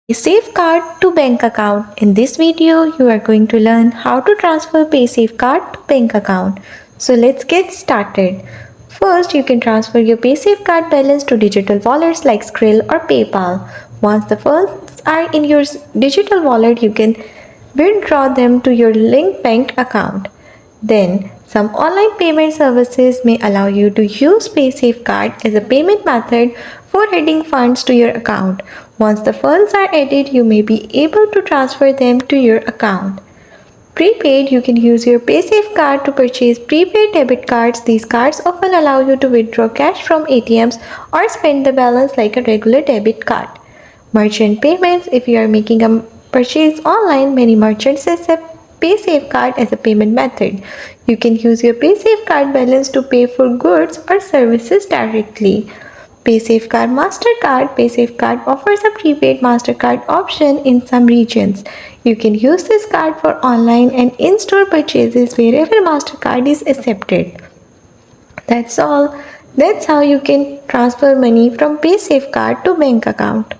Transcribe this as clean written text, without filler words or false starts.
Paysafecard to bank account. In this video, you are going to learn how to transfer Paysafecard to bank account. So let's get started. First, you can transfer your Paysafecard balance to digital wallets like Skrill or PayPal. Once the funds are in your digital wallet, you can withdraw them to your linked bank account. Then, some online payment services may allow you to use Paysafecard as a payment method for adding funds to your account. Once the funds are added, you may be able to transfer them to your account. Prepaid, you can use your Paysafecard to purchase prepaid debit cards. These cards often allow you to withdraw cash from ATMs or spend the balance like a regular debit card. Merchant payments, if you are making a purchase online, many merchants accept Paysafecard as a payment method. You can use your Paysafecard balance to pay for goods or services directly. Paysafecard Mastercard. Paysafecard offers a prepaid Mastercard option in some regions. You can use this card for online and in-store purchases wherever Mastercard is accepted. That's all. That's how you can transfer money from Paysafecard to bank account.